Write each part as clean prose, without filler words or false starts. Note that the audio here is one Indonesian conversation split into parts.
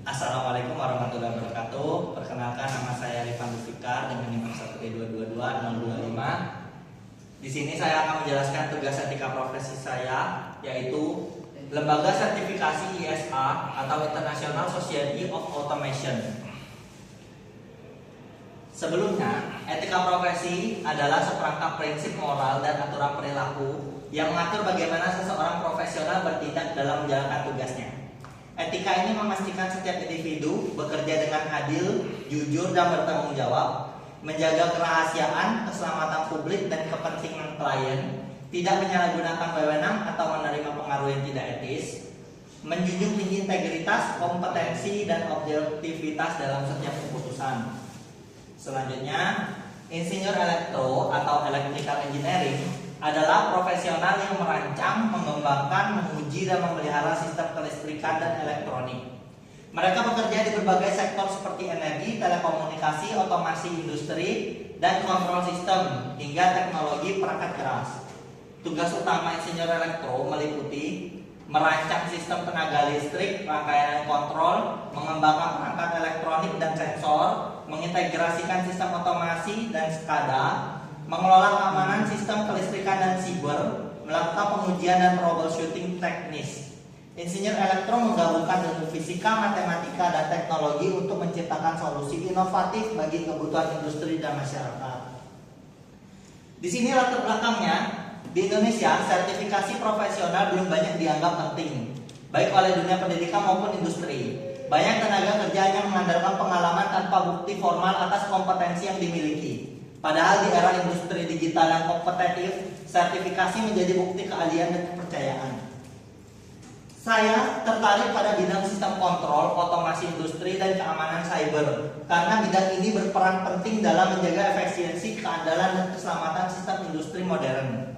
Assalamualaikum warahmatullahi wabarakatuh. Perkenalkan, nama saya Rifan Fikar dengan NIM 1E222-025. Di sini saya akan menjelaskan tugas etika profesi saya, yaitu Lembaga Sertifikasi ISA atau International Society of Automation. Sebelumnya, etika profesi adalah seperangkat prinsip moral dan aturan perilaku yang mengatur bagaimana seseorang profesional bertindak dalam menjalankan tugasnya. Etika ini memastikan setiap individu bekerja dengan adil, jujur, dan bertanggung jawab, menjaga kerahasiaan, keselamatan publik, dan kepentingan klien, tidak menyalahgunakan wewenang atau menerima pengaruh yang tidak etis, menjunjung tinggi integritas, kompetensi, dan objektivitas dalam setiap keputusan. Selanjutnya, insinyur elektro atau electrical engineering adalah profesional yang merancang, mengembangkan, menguji, dan memelihara sistem kelistrikan dan elektronik. Mereka bekerja di berbagai sektor seperti energi, telekomunikasi, otomasi industri, dan kontrol sistem, hingga teknologi perangkat keras. Tugas utama insinyur elektro meliputi merancang sistem tenaga listrik, rangkaian kontrol, mengembangkan perangkat elektronik dan sensor, mengintegrasikan sistem otomasi dan SCADA, mengelola keamanan sistem kelistrikan dan siber, melakukan pengujian dan troubleshooting teknis. Insinyur elektro menggabungkan ilmu fisika, matematika, dan teknologi untuk menciptakan solusi inovatif bagi kebutuhan industri dan masyarakat. Di sini latar belakangnya, di Indonesia sertifikasi profesional belum banyak dianggap penting, baik oleh dunia pendidikan maupun industri. Banyak tenaga kerja yang mengandalkan pengalaman tanpa bukti formal atas kompetensi yang dimiliki. Padahal di era industri digital yang kompetitif, sertifikasi menjadi bukti keahlian dan kepercayaan. Saya tertarik pada bidang sistem kontrol, otomasi industri, dan keamanan cyber, karena bidang ini berperan penting dalam menjaga efisiensi, keandalan, dan keselamatan sistem industri modern.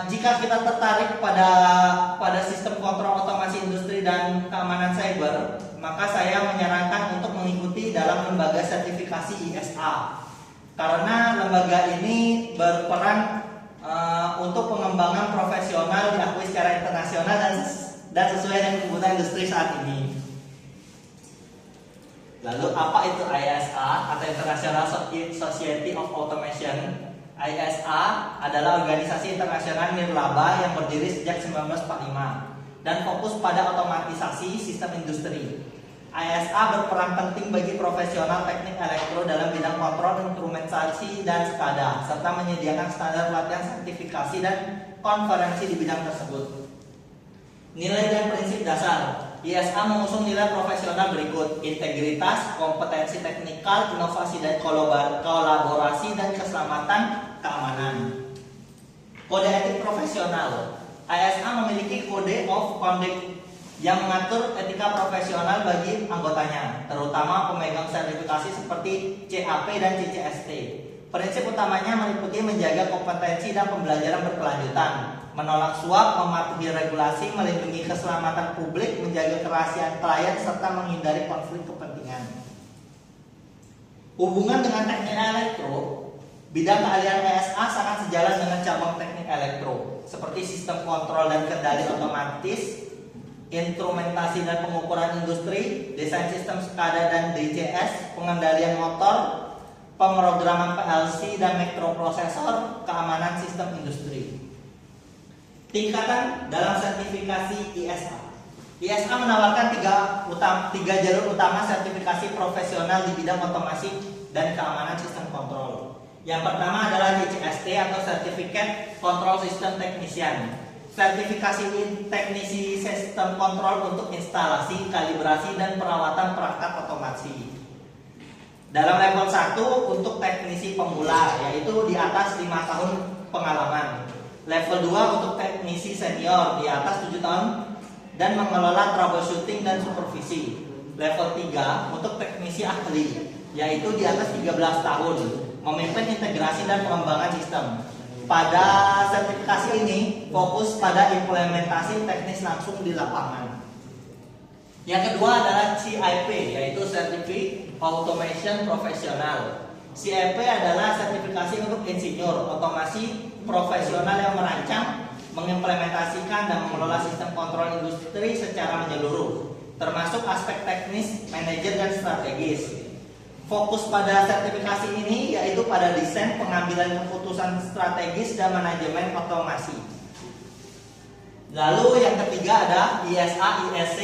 Jika kita tertarik pada sistem kontrol, otomasi industri, dan keamanan cyber, maka saya menyarankan untuk mengikuti dalam lembaga sertifikasi ISA. Karena lembaga ini berperan untuk pengembangan profesional diakui secara internasional dan sesuai dengan kebutuhan industri saat ini. Lalu apa itu ISA atau International Society of Automation? ISA adalah organisasi internasional nirlaba yang berdiri sejak 1945 dan fokus pada otomatisasi sistem industri. ISA berperan penting bagi profesional teknik elektro dalam bidang kontrol, instrumentasi, dan SCADA, serta menyediakan standar pelatihan, sertifikasi, dan konferensi di bidang tersebut. Nilai dan prinsip dasar. ISA mengusung nilai profesional berikut: integritas, kompetensi teknikal, inovasi dan kolaborasi, dan keselamatan keamanan. Kode etik profesional. ISA memiliki Code of Conduct yang mengatur etika profesional bagi anggotanya, terutama pemegang sertifikasi seperti CAP dan CCST. Prinsip utamanya meliputi menjaga kompetensi dan pembelajaran berkelanjutan, menolak suap, mematuhi regulasi, melindungi keselamatan publik, menjaga kerahasiaan klien, serta menghindari konflik kepentingan. Hubungan dengan teknik elektro, bidang keahlian ISA sangat sejalan dengan cabang teknik elektro, seperti sistem kontrol dan kendali otomatis, instrumentasi dan pengukuran industri, desain sistem SCADA dan DCS, pengendalian motor, pemrograman PLC dan mikroprosesor, keamanan sistem industri. Tingkatan dalam sertifikasi ISA. ISA menawarkan tiga jalur utama sertifikasi profesional di bidang otomasi dan keamanan sistem kontrol. Yang pertama adalah CCST atau Certificate Control System Technician. Sertifikasi teknisi sistem kontrol untuk instalasi, kalibrasi, dan perawatan perangkat otomasi. Dalam level 1 untuk teknisi pemula, yaitu di atas 5 tahun pengalaman. Level 2 untuk teknisi senior, di atas 7 tahun dan mengelola troubleshooting dan supervisi. Level 3 untuk teknisi ahli, yaitu di atas 13 tahun, memimpin integrasi dan pengembangan sistem. Pada sertifikasi ini fokus pada implementasi teknis langsung di lapangan. Yang kedua adalah CIP, yaitu Certificate Automation Professional. CIP adalah sertifikasi untuk insinyur otomasi profesional yang merancang, mengimplementasikan, dan mengelola sistem kontrol industri secara menyeluruh. termasuk aspek teknis, manajer, dan strategis. Fokus pada sertifikasi ini yaitu pada desain, pengambilan keputusan strategis, dan manajemen otomasi. Lalu yang ketiga ada ISA ISC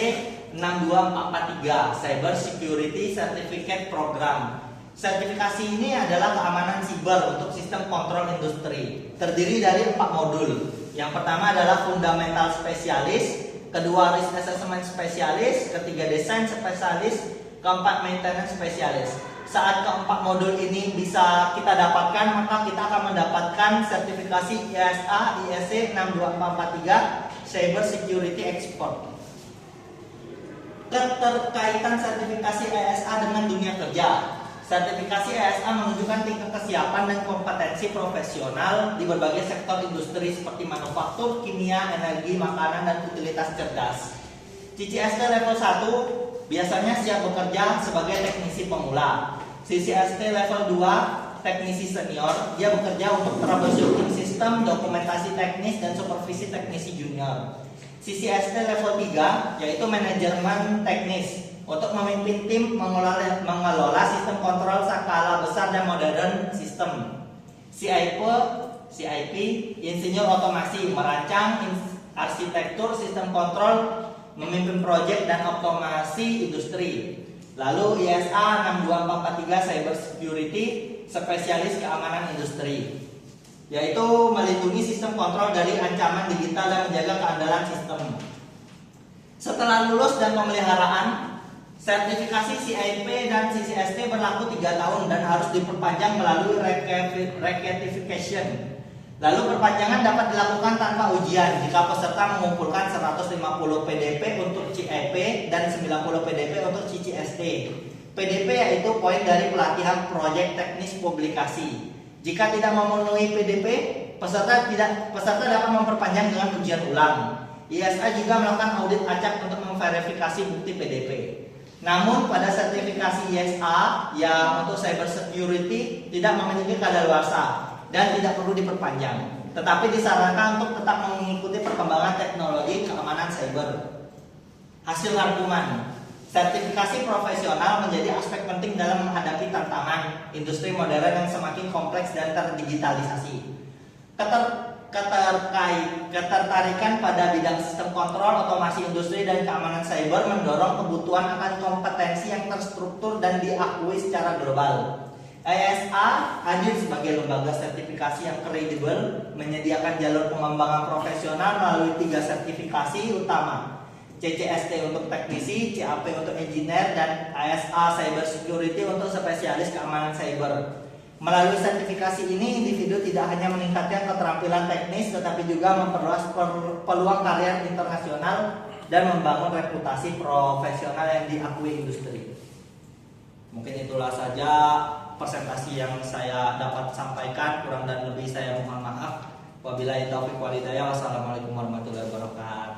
62443 Cyber Security Certificate Program. Sertifikasi ini adalah keamanan siber untuk sistem kontrol industri. Terdiri dari 4 modul. Yang pertama adalah fundamental spesialis, kedua risk assessment spesialis, ketiga desain spesialis, keempat maintenance spesialis. Saat keempat modul ini bisa kita dapatkan, maka kita akan mendapatkan sertifikasi ISA ISC 62443 Cyber Security Expert. Keterkaitan sertifikasi ISA dengan dunia kerja. Sertifikasi ISA menunjukkan tingkat kesiapan dan kompetensi profesional di berbagai sektor industri seperti manufaktur, kimia, energi, makanan, dan utilitas cerdas. CCST level 1 biasanya siap bekerja sebagai teknisi pemula. CCST level 2 teknisi senior, dia bekerja untuk troubleshooting sistem, dokumentasi teknis, dan supervisi teknisi junior. CCST level 3 yaitu manajemen teknis, untuk memimpin tim mengelola sistem kontrol skala besar dan modern sistem. CIP insinyur otomasi, merancang arsitektur sistem kontrol, memimpin proyek dan otomasi industri. Lalu ISA 62443 Cyber Security spesialis keamanan industri, yaitu melindungi sistem kontrol dari ancaman digital dan menjaga keandalan sistem. Setelah lulus dan pemeliharaan, sertifikasi CIP dan CCST berlaku 3 tahun dan harus diperpanjang melalui recertification. Lalu perpanjangan dapat dilakukan tanpa ujian jika peserta mengumpulkan 150 PDP untuk CIP dan 90 PDP untuk CCST. PDP yaitu poin dari pelatihan proyek teknis publikasi. Jika tidak memenuhi PDP, peserta dapat memperpanjang dengan ujian ulang. ISA juga melakukan audit acak untuk memverifikasi bukti PDP. Namun pada sertifikasi ISA yang untuk cyber security tidak memiliki kadaluarsa dan tidak perlu diperpanjang, tetapi disarankan untuk tetap mengikuti perkembangan teknologi keamanan cyber. Hasil rangkuman, sertifikasi profesional menjadi aspek penting dalam menghadapi tantangan industri modern yang semakin kompleks dan terdigitalisasi. Ketertarikan pada bidang sistem kontrol, otomasi industri, dan keamanan cyber mendorong kebutuhan akan kompetensi yang terstruktur dan diakui secara global. ISA hadir sebagai lembaga sertifikasi yang kredibel, menyediakan jalur pengembangan profesional melalui 3 sertifikasi utama: CCST untuk teknisi, CAP untuk engineer, dan ISA Cyber Security untuk spesialis keamanan cyber. Melalui sertifikasi ini, individu tidak hanya meningkatkan keterampilan teknis, tetapi juga memperluas peluang karir internasional dan membangun reputasi profesional yang diakui industri. Mungkin itulah saja presentasi yang saya dapat sampaikan, kurang dan lebih saya mohon maaf. Wabillahi taufiq wal hidayah. Wassalamualaikum warahmatullahi wabarakatuh.